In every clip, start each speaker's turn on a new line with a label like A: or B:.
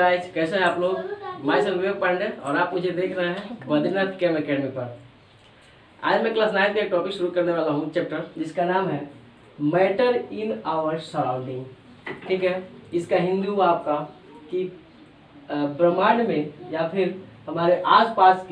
A: Guys, कैसे हैं आप लोग। मैं सर विवेक पांडे और आप मुझे देख रहे हैं बद्रीनाथ केम एकेडमी पर। आज मैं क्लास 9 का एक टॉपिक शुरू करने वाला हूँ, चैप्टर जिसका नाम है मैटर इन आवर सराउंडिंग। ठीक है, इसका हिंदी हुआ आपका कि ब्रह्मांड में या फिर हमारे आसपास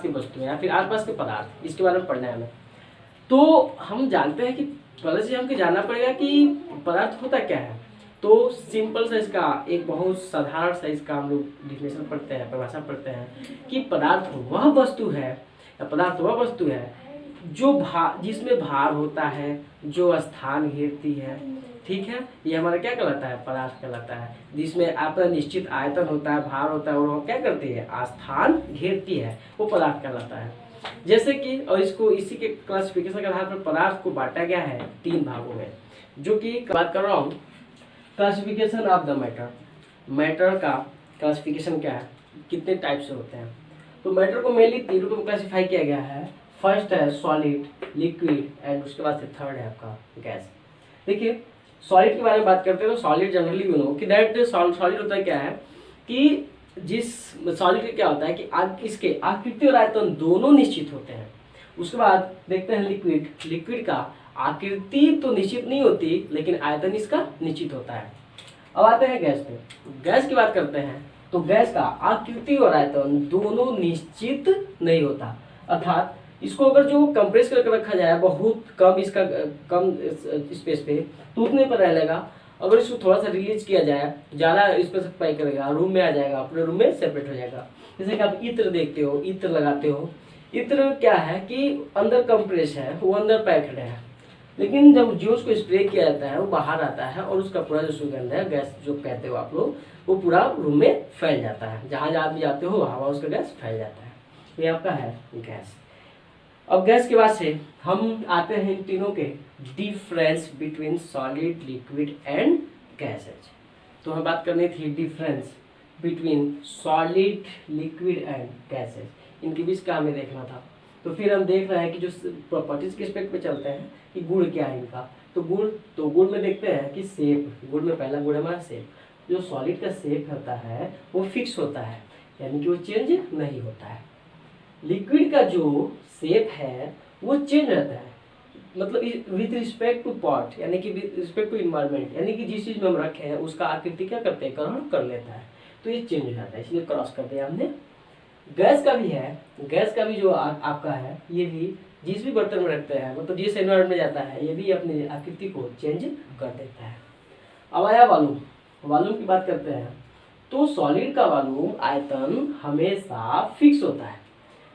A: के वस्तु या फिर आसपास के पदार्थ, इसके बारे में पढ़ना है हमें। तो हम जानते हैं कि पहले से हमको जानना पड़ेगा कि पदार्थ होता क्या है। तो सिंपल सा इसका एक बहुत साधारण सा इसका हम लोग डिफिनेशन पढ़ते हैं, परिभाषा पढ़ते हैं कि पदार्थ वह वस्तु है जो जिसमें भार होता है, जो स्थान घेरती है। ठीक है, ये हमारा क्या कहलाता है, पदार्थ कहलाता है, जिसमें अपना निश्चित आयतन होता है, भार होता है और वो क्या करती है, स्थान घेरती है, वो पदार्थ कहलाता है। जैसे कि और इसको इसी के क्लासिफिकेशन के आधार पर पदार्थ को बांटा गया है 3 भागों में, जो कि बात कर रहा हूँ क्लासिफिकेशन ऑफ द मैटर का क्लासिफिकेशन क्या है, कितने टाइप से होते हैं। तो मैटर को मेनली 3 रूपों में क्लासिफाई किया गया है। फर्स्ट है सॉलिड, लिक्विड एंड उसके बाद से थर्ड है आपका गैस। देखिए सॉलिड के बारे में बात करते हैं तो सॉलिड जनरली यू नो कि दैट सॉलिड होता है क्या है कि जिस सॉलिड का क्या होता है कि इसके आकृति और आयतन दोनों निश्चित होते हैं। उसके बाद देखते हैं लिक्विड का आकृति तो निश्चित नहीं होती लेकिन आयतन इसका निश्चित होता है। अब आते हैं गैस पे। गैस की बात करते हैं तो गैस का आकृति और आयतन दोनों निश्चित नहीं होता, अर्थात इसको अगर जो कंप्रेस करके रखा जाए बहुत कम स्पेस पे तो उतने पर रह लेगा। अगर इसको थोड़ा सा रिलीज किया जाए, ज़्यादा इस पर सप्लाई करेगा, रूम में आ जाएगा, अपने रूम में सेपरेट हो जाएगा। जैसे कि आप इत्र देखते हो, इत्र लगाते हो, इत्र क्या है कि अंदर कंप्रेस है, वो अंदर पैक्ड है, लेकिन जब जो उसको स्प्रे किया जाता है वो बाहर आता है और उसका पूरा जो सुगंध है, गैस जो कहते हो आप लोग, वो पूरा रूम में फैल जाता है। जहाँ जहाँ भी जाते हो वहाँ उसका गैस फैल जाता है। ये आपका है गैस। अब गैस के बाद से हम आते हैं इन तीनों के difference between solid, liquid and gases. तो हमें बात करनी थी difference between solid, liquid and gases, इनके बीच का हमें देखना था। तो फिर हम देख रहे हैं कि जो प्रॉपर्टीज के एस्पेक्ट पे चलते हैं कि गुण क्या है इनका। तो गुण में देखते हैं कि शेप, गुण में पहला गुण है हमारा शेप। जो सॉलिड का शेप होता है वो फिक्स होता है, यानी कि वो चेंज नहीं होता है। लिक्विड का जो शेप है वो चेंज रहता है, मतलब विथ रिस्पेक्ट टू पॉट, यानी कि विथ रिस्पेक्ट टू इन्वायरमेंट, यानी कि जिस चीज में हम रखे हैं उसका आकृति क्या करते हैं, ग्रहण कर लेता है, तो ये चेंज हो जाता है, इसलिए क्रॉस कर दिया हमने। गैस का भी है, गैस का भी जो आपका है, ये भी जिस भी बर्तन में रखते हैं, मतलब जिस एनवायरमेंट में जाता है, ये भी अपनी आकृति को चेंज कर देता है। अब आया वॉल्यूम की बात करते हैं। तो सॉलिड का वॉल्यूम आयतन हमेशा फिक्स होता है,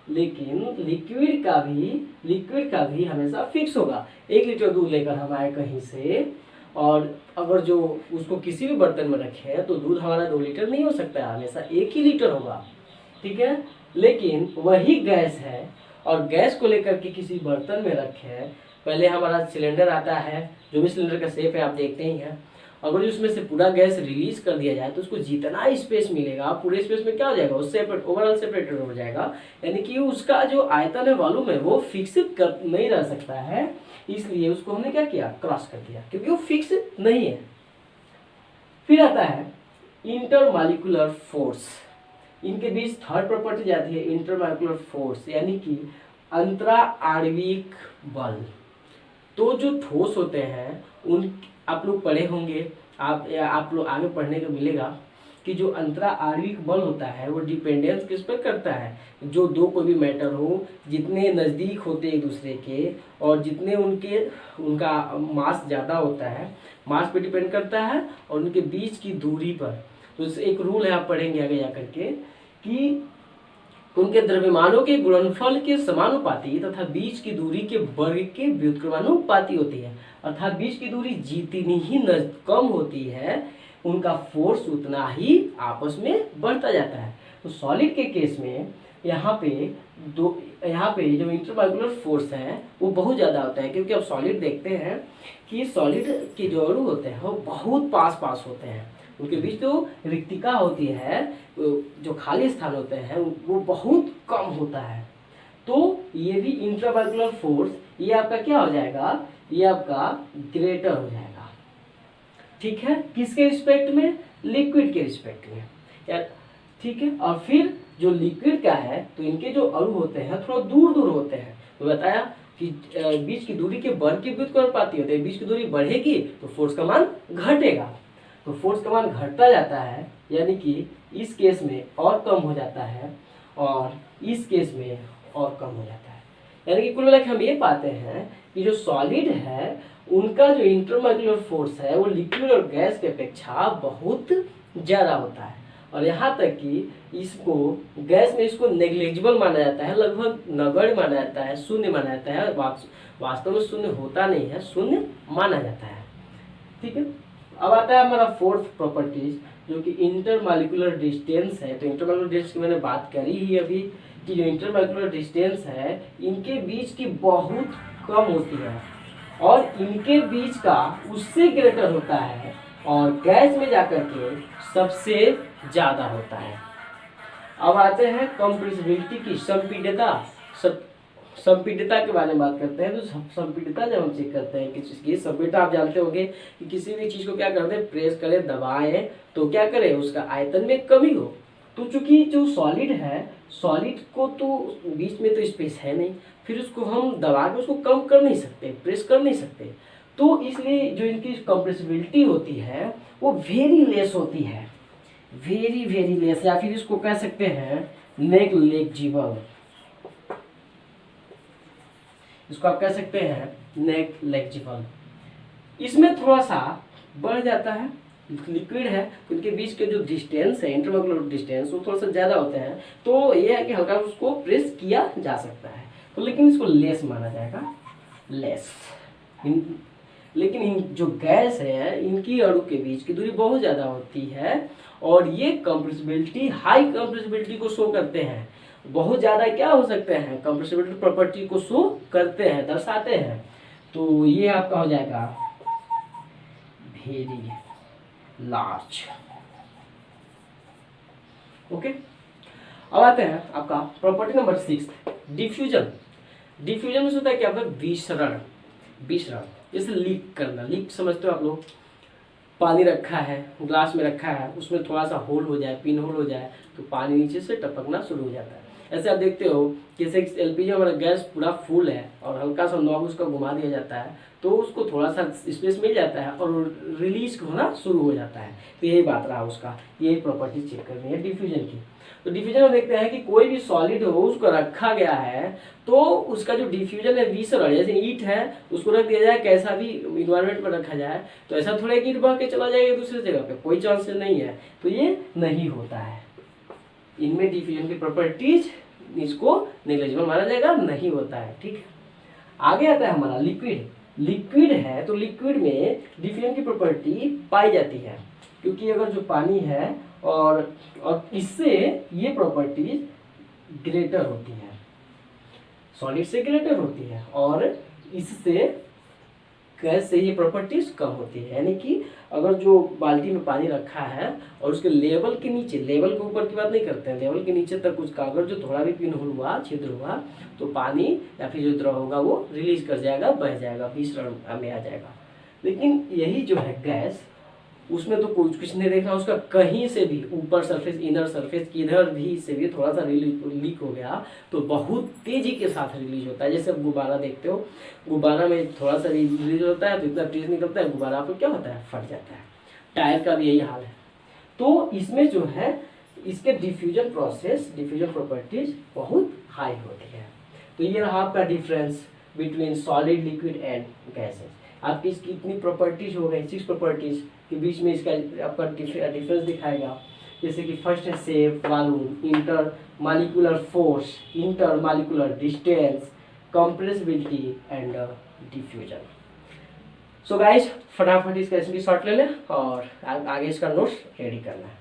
A: लेकिन लिक्विड का भी हमेशा फिक्स होगा। 1 लीटर दूध लेकर हम आए कहीं से और अगर जो उसको किसी भी बर्तन में रखे तो दूध हमारा 2 लीटर नहीं हो सकता है, हमेशा 1 ही लीटर होगा। ठीक है, लेकिन वही गैस है और गैस को लेकर के किसी बर्तन में रखे, पहले हमारा सिलेंडर आता है, जो भी सिलेंडर का शेप है आप देखते ही हैं। अगर उसमें से पूरा गैस रिलीज कर दिया जाए तो उसको जितना स्पेस मिलेगा पूरे स्पेस में क्या हो जाएगा, उससे ओवरऑल सेपरेटेड हो जाएगा, यानी कि उसका जो आयतन है, वॉल्यूम है, वो फिक्स नहीं रह सकता है। इसलिए उसको हमने क्या किया, क्रॉस कर दिया, क्योंकि वो फिक्स नहीं है। फिर आता है इंटरमॉलिक्यूलर फोर्स। इनके बीच थर्ड प्रॉपर्टी जाती है इंटरमॉलिक्यूलर फोर्स, यानी कि अंतरा आणविक बल। तो जो ठोस होते हैं उन आप लोग पढ़े होंगे, आप लोग आगे पढ़ने को मिलेगा कि जो अंतरा आणविक बल होता है वो डिपेंडेंस किस पर करता है। जो दो कोई भी मैटर हो, जितने नज़दीक होते एक दूसरे के और जितने उनका मास ज़्यादा होता है, मास पे डिपेंड करता है और उनके बीच की दूरी पर। तो एक रूल है, आप पढ़ेंगे आगे जाकर के कि उनके द्रव्यमानों के गुणनफल के समानुपाती तथा बीच की दूरी के वर्ग के व्युत्क्रमानुपाती होती है, अर्थात बीच की दूरी जितनी ही कम होती है उनका फोर्स उतना ही आपस में बढ़ता जाता है। तो सॉलिड के केस में यहाँ पे जो इंटरमॉलिक्यूलर फोर्स है वो बहुत ज़्यादा होता है, क्योंकि अब सॉलिड देखते हैं कि सॉलिड के जो अणु होते हैं वो बहुत पास होते हैं, उनके बीच जो रिक्तिका होती है, जो खाली स्थान होते हैं वो बहुत कम होता है। तो ये भी इंट्रामॉलिक्यूलर फोर्स, ये आपका क्या हो जाएगा, ये आपका ग्रेटर हो जाएगा। ठीक है, किसके रिस्पेक्ट में, लिक्विड के रिस्पेक्ट में यार, ठीक है। और फिर जो लिक्विड का है तो इनके जो अणु होते हैं थोड़ा दूर दूर होते हैं, तो बताया कि बीच की दूरी के वर्ग के व्युत्क्रमानुपाती होते हैं, बीच की दूरी बढ़ेगी तो फोर्स का मान घटेगा, तो फोर्स का मान घटता जाता है, यानी कि इस केस में और कम हो जाता है और इस केस में और कम हो जाता है। यानी कि कुल मिलाकर हम ये पाते हैं कि जो सॉलिड है उनका जो इंटरमॉलिक्यूलर फोर्स है वो लिक्विड और गैस की अपेक्षा बहुत ज़्यादा होता है, और यहाँ तक कि इसको गैस में इसको नेग्लिजिबल माना जाता है, लगभग नगण्य माना जाता है, शून्य माना जाता है। वास्तव में शून्य होता नहीं है, शून्य माना जाता है, ठीक है। अब आता है हमारा फोर्थ प्रॉपर्टीज जो कि इंटरमॉलिक्यूलर डिस्टेंस है। तो इंटरमॉलिक्यूलर डिस्टेंस की मैंने बात करी ही अभी कि जो इंटरमॉलिक्यूलर डिस्टेंस है इनके बीच की बहुत कम होती है और इनके बीच का उससे ग्रेटर होता है और गैस में जाकर के सबसे ज़्यादा होता है। अब आते हैं कंप्रेसिबिलिटी की संपीडितता के बारे में बात करते हैं। तो संपीडितता जब हम चेक करते हैं किसी चीज़ की, संपीडितता आप जानते होंगे कि किसी भी चीज़ को क्या करते हैं, प्रेस करें, दबाएं तो क्या करें, उसका आयतन में कमी हो। तो चूंकि जो सॉलिड है, सॉलिड को तो बीच में तो स्पेस है नहीं, फिर उसको हम दबा के उसको कम कर नहीं सकते, प्रेस कर नहीं सकते, तो इसलिए जो इनकी कंप्रेसिबिलिटी होती है वो वेरी लेस होती है, वेरी वेरी लेस, या फिर इसको कह सकते हैं नेग्लिजिबल। इसको आप कह सकते हैं नेग्लिजिबल। इसमें थोड़ा सा बढ़ जाता है, लिक्विड है तो इनके बीच के जो डिस्टेंस है, इंटरमॉलिक्यूलर डिस्टेंस, वो थोड़ा सा ज़्यादा होते हैं, तो ये है कि हल्का उसको प्रेस किया जा सकता है, तो लेकिन इसको लेस माना जाएगा, लेस। लेकिन इन जो गैस है इनकी अणु के बीच की दूरी बहुत ज़्यादा होती है और ये कंप्रेसिबिलिटी, हाई कंप्रेसिबिलिटी को शो करते हैं, बहुत ज़्यादा क्या हो सकते हैं, कंप्रेसिबिलिटी प्रॉपर्टी को शो करते हैं, दर्शाते हैं। तो ये आपका हो जाएगा वेरी लार्ज। ओके, अब आते हैं आपका प्रॉपर्टी नंबर 6, डिफ्यूजन। डिफ्यूजन में होता है क्या, आपका विसरण। विसरण जैसे लीक करना, लीक समझते हो आप लोग, पानी रखा है, ग्लास में रखा है, उसमें थोड़ा सा होल हो जाए, पिन होल हो जाए तो पानी नीचे से टपकना शुरू हो जाता है। ऐसे आप देखते हो जैसे एलपीजी हमारा गैस पूरा फुल है और हल्का सा नॉब उसका घुमा दिया जाता है तो उसको थोड़ा सा स्पेस मिल जाता है और रिलीज होना शुरू हो जाता है। तो यही बात रहा उसका, यही प्रॉपर्टी चेक करनी है डिफ्यूजन की। तो डिफ्यूजन में देखते हैं कि कोई भी सॉलिड हो उसको रखा गया है तो उसका जो डिफ्यूजन है विसरण, जैसे ईंट है उसको रख दिया जाए, कैसा भी इन्वायरमेंट में रखा जाए तो ऐसा थोड़ा ईंट बह के चला जाएगा दूसरी जगह पे, कोई चांस नहीं है, तो ये नहीं होता है। इनमें डिफ्यूजन की प्रॉपर्टीज, इसको नेग्लिजिबल माना जाएगा, नहीं होता है, ठीक है। आगे आता है हमारा लिक्विड। लिक्विड है तो लिक्विड में डिफ्यूजन की प्रॉपर्टी पाई जाती है, क्योंकि अगर जो पानी है और इससे ये प्रॉपर्टीज ग्रेटर होती है, सॉलिड से ग्रेटर होती है और इससे गैस से ये प्रॉपर्टीज कम होती है। यानी कि अगर जो बाल्टी में पानी रखा है और उसके लेवल के नीचे, लेवल के ऊपर की बात नहीं करते हैं, लेवल के नीचे तक उसका अगर जो थोड़ा भी पिन होल हुआ, छिद्र हुआ तो पानी या फिर जो द्रव होगा वो रिलीज कर जाएगा, बह जाएगा, विसरण में आ जाएगा। लेकिन यही जो है गैस, उसमें तो कुछ नहीं देखना, उसका कहीं से भी ऊपर सरफेस, इनर सरफेस किधर भी से भी थोड़ा सा लीक हो गया तो बहुत तेजी के साथ रिलीज होता है। जैसे आप गुब्बारा देखते हो, गुब्बारा में थोड़ा सा रिलीज होता है तो इतना तेज निकलता है, गुब्बारा पर क्या होता है, फट जाता है। टायर का भी यही हाल है। तो इसमें जो है इसके डिफ्यूजन प्रोसेस, डिफ्यूजन प्रॉपर्टीज बहुत हाई होती है। तो ये रहा आपका difference between solid, liquid and gases. आपकी इसकी इतनी प्रॉपर्टीज हो गई, 6 प्रॉपर्टीज के बीच में इसका आपका डिफरेंस दिखाएगा। जैसे कि फर्स्ट है shape, volume, inter molecular force, inter molecular distance, compressibility and diffusion. So guys फटाफट इसका स्क्रीनशॉट ले लें और आगे इसका नोट्स रेडी करना है।